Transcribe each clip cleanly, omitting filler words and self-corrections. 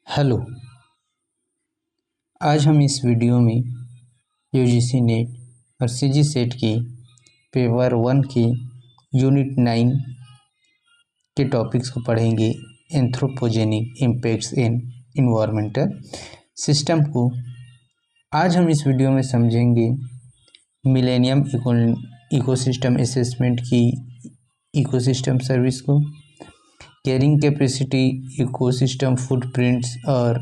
Hello. आज हम इस वीडियो में यूजीसी नेट और सीजी सेट की पेपर 1 की यूनिट 9 के टॉपिक्स को पढ़ेंगे। Anthropogenic impacts in environmental system को आज हम इस वीडियो में समझेंगे। मिलेनियम इकोसिस्टम असेसमेंट की इकोसिस्टम सर्विस को, कैरिंग कैपेसिटी, इकोसिस्टम फुटप्रिंट्स और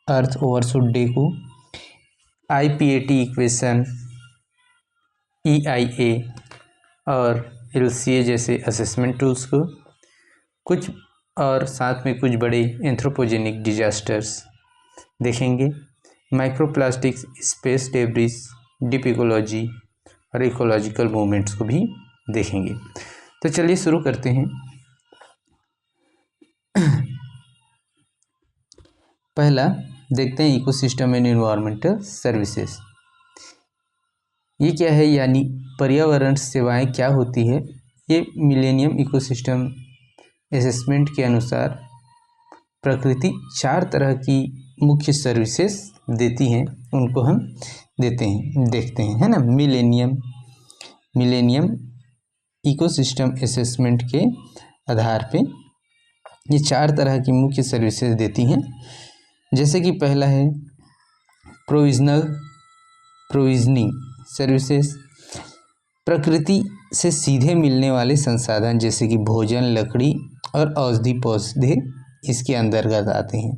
अर्थ ओवरशूट डे को, IPAT इक्वेशन, EIA और LCA जैसे असेसमेंट टूल्स को, कुछ और साथ में कुछ बड़े एंथ्रोपोजेनिक डिजास्टर्स देखेंगे। Microplastics, space debris, deep ecology और इकोलॉजिकल मूवमेंट्स को भी देखेंगे। तो चलिए शुरू करते हैं। पहला देखते हैं इकोसिस्टम एंड एनवायरमेंटल सर्विसेज। ये क्या है, यानी पर्यावरण सेवाएं क्या होती है। ये मिलेनियम इकोसिस्टम असेसमेंट के अनुसार प्रकृति 4 तरह की मुख्य सर्विसेज देती हैं, उनको हम देखते हैं, है ना। मिलेनियम इकोसिस्टम असेसमेंट के आधार पे ये 4 तरह की मुख्य सर्विसेज देती हैं। जैसे कि पहला है प्रोविजनिंग सर्विसेज, प्रकृति से सीधे मिलने वाले संसाधन जैसे कि भोजन, लकड़ी और औषधि पौधे इसके अंतर्गत आते हैं।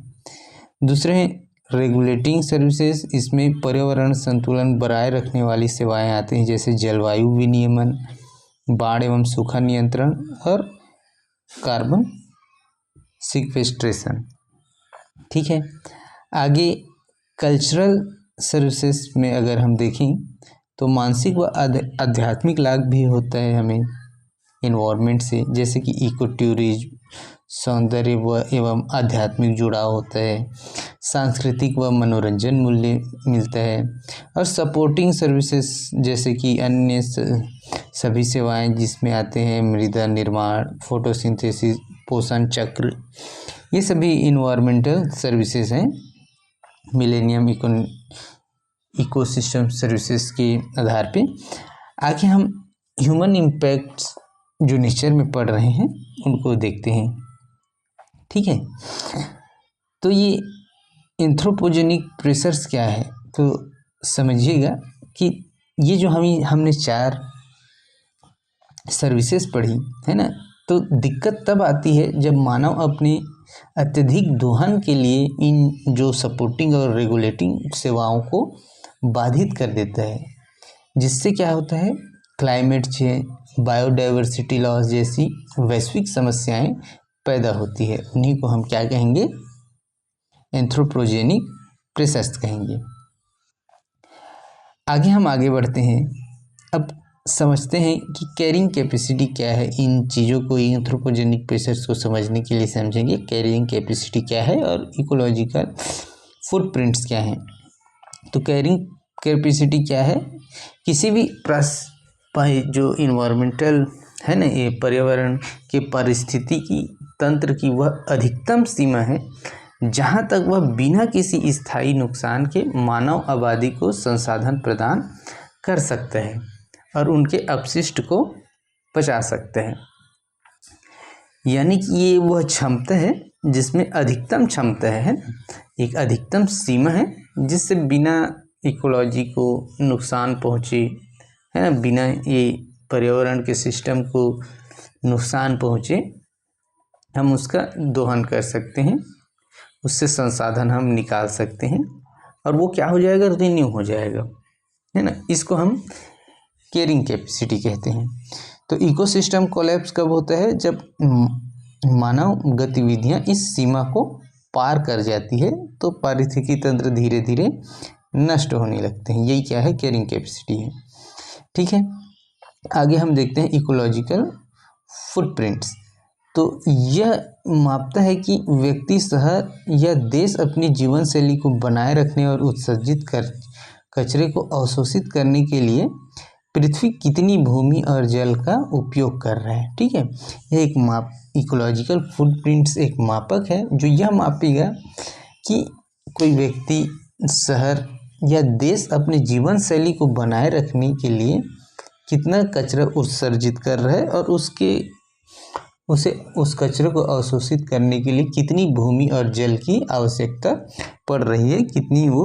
दूसरे हैं रेगुलेटिंग सर्विसेज, इसमें पर्यावरण संतुलन बनाए रखने वाली सेवाएं आती हैं जैसे जलवायु विनियमन, बाढ़ एवं सूखा नियंत्रण और कार्बन सिक्वेस्ट्रेशन। ठीक है। आगे कल्चरल सर्विसेज में अगर हम देखें तो मानसिक व आध्यात्मिक लाभ भी होता है हमें इन्वायरमेंट से, जैसे कि इको टूरिज्म, सौंदर्य व एवं आध्यात्मिक जुड़ाव होता है, सांस्कृतिक व मनोरंजन मूल्य मिलता है, और सपोर्टिंग सर्विसेज जैसे कि अन्य सभी सेवाएं जिसमें आते हैं मृदा निर्माण, फोटोसिंथेसिस, पोषण चक्र, ये सभी इन्वायरमेंटल सर्विसेज हैं मिलेनियम इकोसिस्टम सर्विसेज के आधार पे। आगे हम ह्यूमन इम्पैक्ट्स जो नेचर में पड़ रहे हैं उनको देखते हैं। ठीक है। तो ये एंथ्रोपोजेनिक प्रेशर्स क्या है, तो समझिएगा कि ये जो हमने 4 सर्विसेज पढ़ी है ना, तो दिक्कत तब आती है जब मानव अपने अत्यधिक दोहन के लिए इन जो सपोर्टिंग और रेगुलेटिंग सेवाओं को बाधित कर देता है, जिससे क्या होता है क्लाइमेट चेंज, बायोडाइवर्सिटी लॉस जैसी वैश्विक समस्याएं पैदा होती है। उन्हीं को हम क्या कहेंगे, एंथ्रोपोजेनिक प्रेशर्स कहेंगे। आगे बढ़ते हैं। अब समझते हैं कि कैरिंग कैपेसिटी क्या है। इन चीज़ों को, एंथ्रोपोजेनिक प्रेशर्स को समझने के लिए समझेंगे कैरिंग कैपेसिटी क्या है और इकोलॉजिकल फुटप्रिंट्स क्या हैं। तो कैरिंग कैपेसिटी क्या है, किसी भी जो इन्वायरमेंटल है ना, ये पर्यावरण के पारिस्थितिकी तंत्र की वह अधिकतम सीमा है जहाँ तक वह बिना किसी स्थायी नुकसान के मानव आबादी को संसाधन प्रदान कर सकता है और उनके अपशिष्ट को बचा सकते हैं। यानी कि ये वह क्षमता है जिसमें अधिकतम क्षमता है, एक अधिकतम सीमा है जिससे बिना इकोलॉजी को नुकसान पहुँचे, है ना, बिना ये पर्यावरण के सिस्टम को नुकसान पहुँचे, हम उसका दोहन कर सकते हैं, उससे संसाधन हम निकाल सकते हैं और वो क्या हो जाएगा, रिन्यू हो जाएगा, है ना। इसको हम कैरिंग कैपेसिटी कहते हैं। तो इकोसिस्टम कोलैप्स कब होता है, जब मानव गतिविधियां इस सीमा को पार कर जाती है, तो पारिस्थितिकी तंत्र धीरे धीरे नष्ट होने लगते हैं। यही क्या है, कैरिंग कैपेसिटी है। ठीक है। आगे हम देखते हैं इकोलॉजिकल फुटप्रिंट्स। तो यह मापता है कि व्यक्ति, शहर या देश अपनी जीवन शैली को बनाए रखने और उत्सर्जित कर कचरे को अवशोषित करने के लिए पृथ्वी कितनी भूमि और जल का उपयोग कर रहा है। ठीक है, यह एक माप इकोलॉजिकल फुटप्रिंट्स एक मापक है जो यह मापेगा कि कोई व्यक्ति, शहर या देश अपने जीवन शैली को बनाए रखने के लिए कितना कचरा उत्सर्जित कर रहा है और उस कचरे को अवशोषित करने के लिए कितनी भूमि और जल की आवश्यकता पड़ रही है, कितनी वो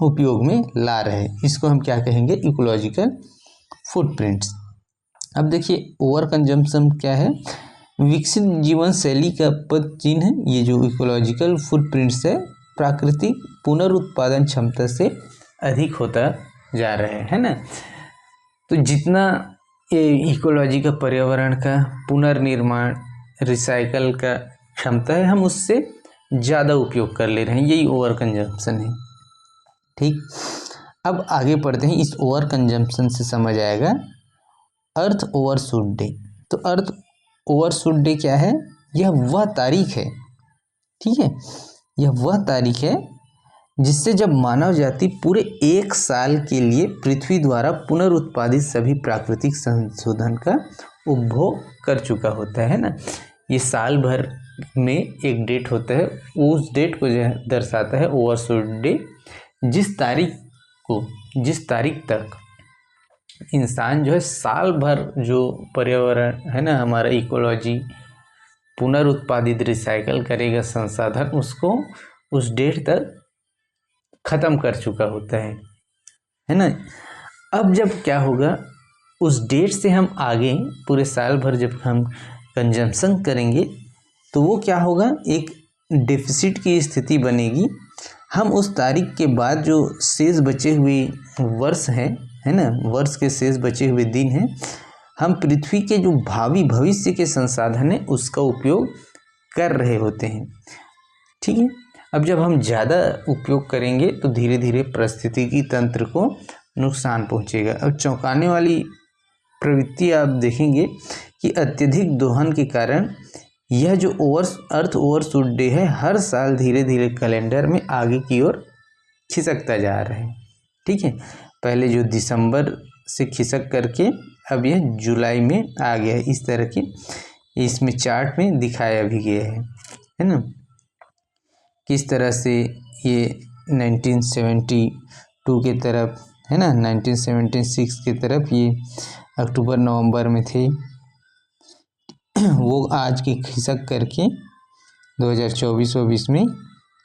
उपयोग में ला रहे हैं। इसको हम क्या कहेंगे, इकोलॉजिकल फुटप्रिंट्स। अब देखिए ओवर कंजम्पशन क्या है, विकसित जीवन शैली का पद चिन्ह है। ये जो इकोलॉजिकल फुटप्रिंट्स है प्राकृतिक पुनरुत्पादन क्षमता से अधिक होता जा रहा है ना। तो जितना ये इकोलॉजी का, पर्यावरण का पुनर्निर्माण, रिसाइकल का क्षमता है, हम उससे ज़्यादा उपयोग कर ले रहे हैं, यही ओवर कंजम्पशन है। ठीक, अब आगे पढ़ते हैं। इस ओवर कंजम्पशन से समझ आएगा अर्थ ओवरशूट डे। तो अर्थ ओवरशूट डे क्या है, यह वह तारीख है, ठीक है, यह वह तारीख है जिससे जब मानव जाति पूरे 1 साल के लिए पृथ्वी द्वारा पुनरुत्पादित सभी प्राकृतिक संशोधन का उपभोग कर चुका होता है ना। ये साल भर में एक डेट होता है, उस डेट को जो है दर्शाता है ओवरशूट डे। जिस तारीख तक इंसान जो है साल भर जो पर्यावरण है ना, हमारा इकोलॉजी पुनरुत्पादित रिसाइकल करेगा संसाधन, उसको उस डेट तक ख़त्म कर चुका होता है ना। अब जब क्या होगा, उस डेट से हम आगे पूरे साल भर जब हम कंजम्पशन करेंगे तो वो क्या होगा, एक डेफिसिट की स्थिति बनेगी। हम उस तारीख के बाद जो शेष बचे हुए वर्ष हैं, है ना, वर्ष के शेष बचे हुए दिन हैं, हम पृथ्वी के जो भावी भविष्य के संसाधन हैं उसका उपयोग कर रहे होते हैं। ठीक है, अब जब हम ज़्यादा उपयोग करेंगे तो धीरे धीरे पारिस्थितिकी तंत्र को नुकसान पहुंचेगा। अब चौंकाने वाली प्रवृत्ति आप देखेंगे कि अत्यधिक दोहन के कारण यह जो अर्थ ओवरशूट डे है हर साल धीरे धीरे कैलेंडर में आगे की ओर खिसकता जा रहा है। ठीक है, पहले जो दिसंबर से खिसक करके अब यह जुलाई में आ गया है, इस तरह के इसमें चार्ट में दिखाया भी गया है ना, किस तरह से ये 1972 के तरफ है ना, 1976 के तरफ ये अक्टूबर नवंबर में थे, वो आज के खिसक करके 2024-25 में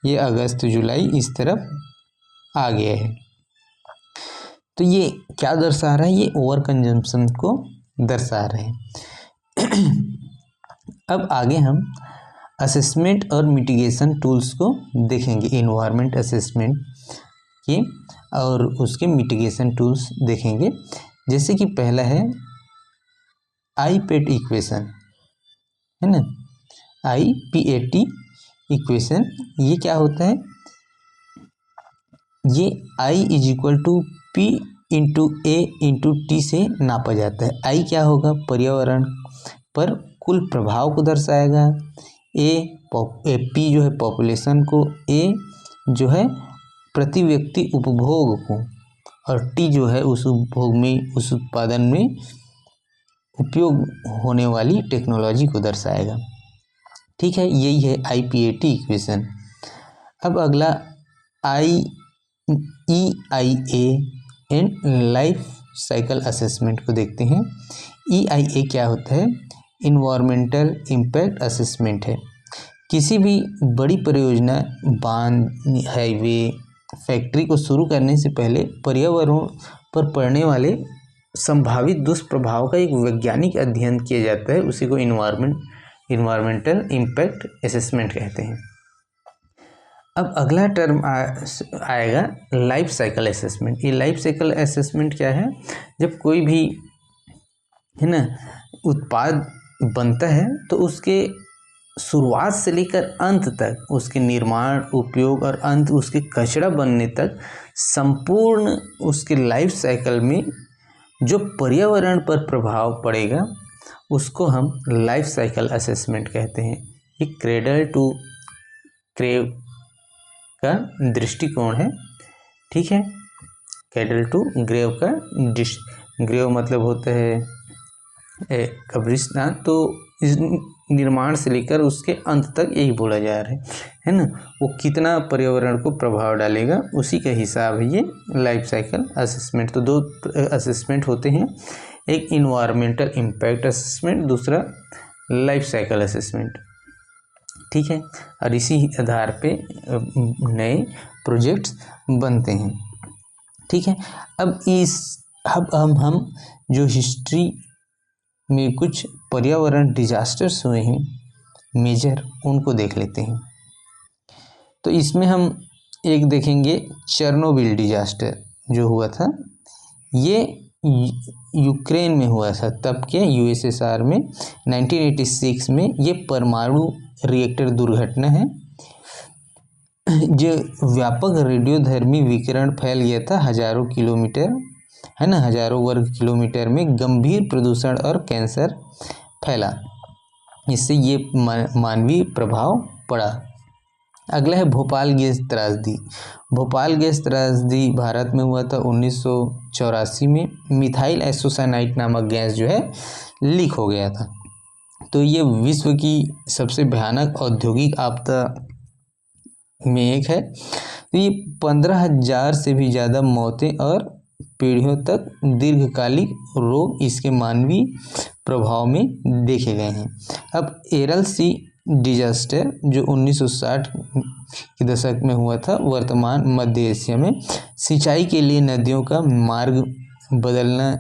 ये अगस्त जुलाई इस तरफ आ गया है। तो ये क्या दर्शा रहा है, ये ओवर कंजम्पशन को दर्शा रहे हैं। अब आगे हम असेसमेंट और मिटिगेशन टूल्स को देखेंगे, इन्वायरमेंट असेसमेंट के और उसके मिटिगेशन टूल्स देखेंगे। जैसे कि पहला है IPAT इक्वेशन, है ना, IPAT इक्वेशन। ये क्या होता है, ये I = P × A × T से नापा जाता है। I क्या होगा, पर्यावरण पर कुल प्रभाव को दर्शाएगा, P जो है पॉपुलेशन को, A जो है प्रति व्यक्ति उपभोग को, और T जो है उस उपभोग में, उस उत्पादन में उपयोग होने वाली टेक्नोलॉजी को दर्शाएगा। ठीक है, यही है IPAT इक्वेशन। अब अगला EIA and life cycle assessment को देखते हैं। EIA क्या होता है, इन्वायरमेंटल इम्पैक्ट असेसमेंट है। किसी भी बड़ी परियोजना, बांध, हाईवे, फैक्ट्री को शुरू करने से पहले पर्यावरण पर पड़ने वाले संभावित दुष्प्रभाव का एक वैज्ञानिक अध्ययन किया जाता है, उसी को इन्वायरमेंटल इम्पैक्ट असेसमेंट कहते हैं। अब अगला टर्म आएगा लाइफ साइकिल असेसमेंट। ये लाइफ साइकिल असेसमेंट क्या है, जब कोई भी है ना उत्पाद बनता है तो उसके शुरुआत से लेकर अंत तक, उसके निर्माण, उपयोग और अंत उसके कचरा बनने तक संपूर्ण उसके लाइफ साइकिल में जो पर्यावरण पर प्रभाव पड़ेगा उसको हम लाइफ साइकिल असेसमेंट कहते हैं। ये क्रेडल टू क्रेव का दृष्टिकोण है। ठीक है, क्रेडल टू ग्रेव का ग्रेव मतलब होता है कब्रिस्तान। तो इस निर्माण से लेकर उसके अंत तक यही बोला जा रहा है ना। वो कितना पर्यावरण को प्रभाव डालेगा उसी का हिसाब है ये लाइफ साइकिल असेसमेंट। तो 2 असेसमेंट होते हैं, एक इन्वायरमेंटल इम्पैक्ट असेसमेंट, दूसरा लाइफ साइकिल असेसमेंट। ठीक है, और इसी आधार पे नए प्रोजेक्ट्स बनते हैं। ठीक है, अब हम जो हिस्ट्री में कुछ पर्यावरण डिजास्टर्स हुए हैं मेजर, उनको देख लेते हैं। तो इसमें हम एक देखेंगे चेरनोबिल डिजास्टर जो हुआ था, ये यूक्रेन में हुआ था तब के यूएसएसआर में 1986 में। ये परमाणु रिएक्टर दुर्घटना है जो व्यापक रेडियोधर्मी विकिरण फैल गया था हजारों किलोमीटर, है ना, हजारों वर्ग किलोमीटर में गंभीर प्रदूषण और कैंसर फैला, इससे ये मानवीय प्रभाव पड़ा। अगला है भोपाल गैस त्रासदी। भोपाल गैस त्रासदी भारत में हुआ था 1984 में। मिथाइल आइसोसाइनाइड नामक गैस जो है लीक हो गया था। तो ये विश्व की सबसे भयानक औद्योगिक आपदा में एक है। तो ये 15,000 से भी ज़्यादा मौतें और पीढ़ियों तक दीर्घकालिक रोग इसके मानवीय प्रभाव में देखे गए हैं। अब एरल सी डिजास्टर जो 1960 के दशक में हुआ था, वर्तमान मध्य एशिया में सिंचाई के लिए नदियों का मार्ग बदलना,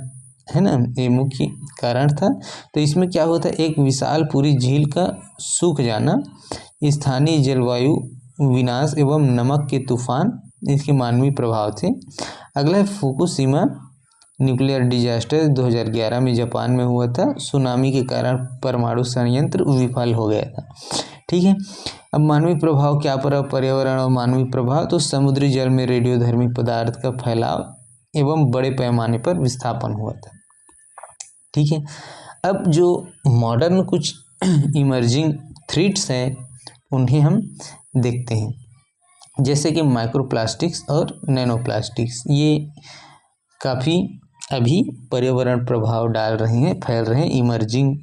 है ना, ये मुख्य कारण था। तो इसमें क्या होता है, एक विशाल पूरी झील का सूख जाना, स्थानीय जलवायु विनाश एवं नमक के तूफान इसके मानवीय प्रभाव थे। अगला है फुकुशिमा न्यूक्लियर डिजास्टर 2011 में जापान में हुआ था। सुनामी के कारण परमाणु संयंत्र विफल हो गया था। ठीक है, अब मानवीय प्रभाव क्या पड़ा, पर्यावरण और मानवीय प्रभाव। तो समुद्री जल में रेडियोधर्मी पदार्थ का फैलाव एवं बड़े पैमाने पर विस्थापन हुआ था। ठीक है, अब जो मॉडर्न कुछ इमर्जिंग थ्रेट्स हैं उन्हें हम देखते हैं, जैसे कि माइक्रोप्लास्टिक्स और नैनोप्लास्टिक्स। ये काफ़ी अभी पर्यावरण प्रभाव डाल रहे हैं, फैल रहे हैं, इमर्जिंग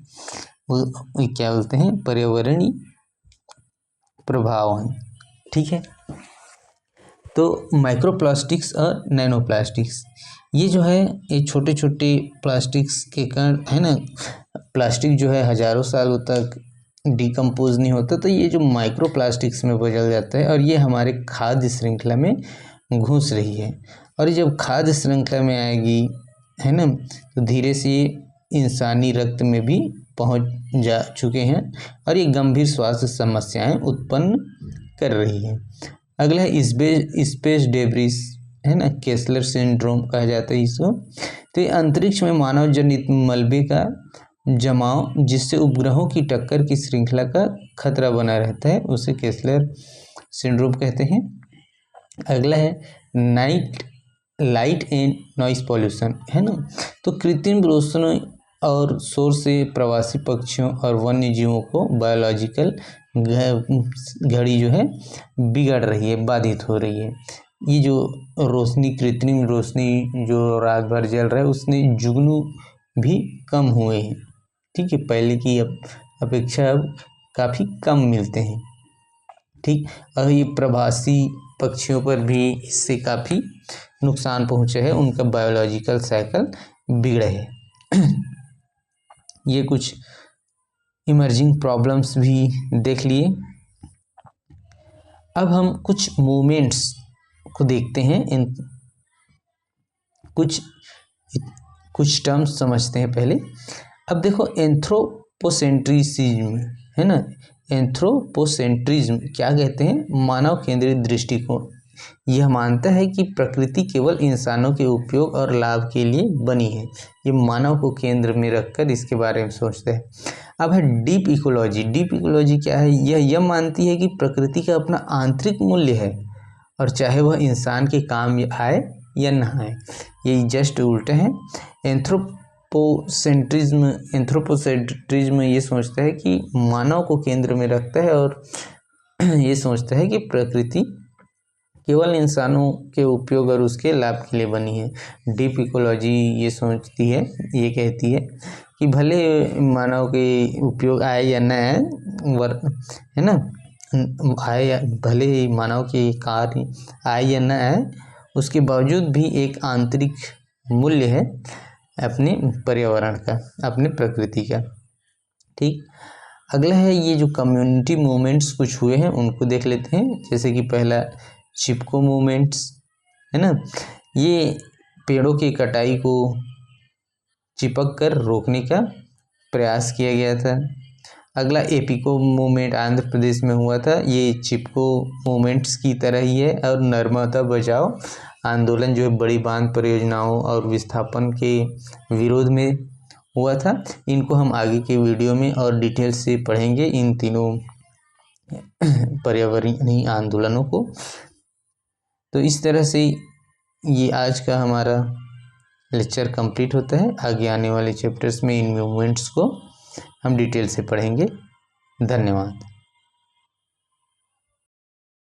क्या बोलते हैं, पर्यावरणीय प्रभाव हैं। ठीक है, तो माइक्रोप्लास्टिक्स और नैनोप्लास्टिक्स ये जो है ये छोटे छोटे प्लास्टिक्स के कण, है ना। प्लास्टिक जो है हजारों सालों तक डिकम्पोज नहीं होता, तो ये जो माइक्रो प्लास्टिक्स में बदल जाता है और ये हमारे खाद्य श्रृंखला में घुस रही है। और जब खाद्य श्रृंखला में आएगी, है ना, तो धीरे से इंसानी रक्त में भी पहुंच जा चुके हैं और ये गंभीर स्वास्थ्य समस्याएं उत्पन्न कर रही है। अगला है स्पेस डेब्रिस, है ना, केसलर सिंड्रोम कहा जाता है इसको। तो ये अंतरिक्ष में मानव जनित मलबे का जमाव जिससे उपग्रहों की टक्कर की श्रृंखला का खतरा बना रहता है, उसे केसलर सिंड्रोम कहते हैं। अगला है लाइट एंड नॉइस पॉल्यूशन, है ना। तो कृत्रिम रोशनी और शोर से प्रवासी पक्षियों और वन्य जीवों को बायोलॉजिकल घड़ी जो है बिगड़ रही है, बाधित हो रही है। ये जो रोशनी, कृत्रिम रोशनी जो रात भर जल रहा है, उसने जुगनू भी कम हुए हैं। ठीक है, पहले की अपेक्षा अब काफ़ी कम मिलते हैं। ठीक, और ये प्रवासी पक्षियों पर भी इससे काफ़ी नुकसान पहुँचा है, उनका बायोलॉजिकल साइकिल बिगड़ा है। ये कुछ इमर्जिंग प्रॉब्लम्स भी देख लिए। अब हम कुछ मूवमेंट्स को देखते हैं, इन कुछ टर्म्स समझते हैं पहले। अब देखो एंथ्रोपोसेंट्रिज्म, है ना। एंथ्रोपोसेंट्रिज्म क्या कहते हैं, मानव केंद्रित दृष्टिकोण। यह मानता है कि प्रकृति केवल इंसानों के उपयोग और लाभ के लिए बनी है। ये मानव को केंद्र में रखकर इसके बारे में सोचते हैं। अब है डीप इकोलॉजी। डीप इकोलॉजी क्या है, यह मानती है कि प्रकृति का अपना आंतरिक मूल्य है और चाहे वह इंसान के काम आए या ना आए। ये जस्ट उल्टे हैं। एंथ्रोपोसेंट्रिज्म ये सोचता है कि मानव को केंद्र में रखता है और ये सोचता है कि प्रकृति केवल इंसानों के उपयोग और उसके लाभ के लिए बनी है। डीप इकोलॉजी ये सोचती है, ये कहती है कि भले मानव के उपयोग आए या न आए, है ना, आए या भले ही मानव के कार्य आए या न आए, उसके बावजूद भी एक आंतरिक मूल्य है अपने पर्यावरण का, अपने प्रकृति का। ठीक, अगला है ये जो कम्युनिटी मूवमेंट्स कुछ हुए हैं उनको देख लेते हैं। जैसे कि पहला चिपको मूवमेंट्स, है ना, ये पेड़ों की कटाई को चिपक कर रोकने का प्रयास किया गया था। अगला एपिको मूवमेंट आंध्र प्रदेश में हुआ था। ये चिपको मूवमेंट्स की तरह ही है और नर्मदा बचाओ आंदोलन जो है बड़ी बांध परियोजनाओं और विस्थापन के विरोध में हुआ था। इनको हम आगे के वीडियो में और डिटेल से पढ़ेंगे, इन तीनों पर्यावरणीय आंदोलनों को। तो इस तरह से ये आज का हमारा लेक्चर कंप्लीट होता है। आगे आने वाले चैप्टर्स में इन मूवमेंट्स को हम डिटेल से पढ़ेंगे। धन्यवाद।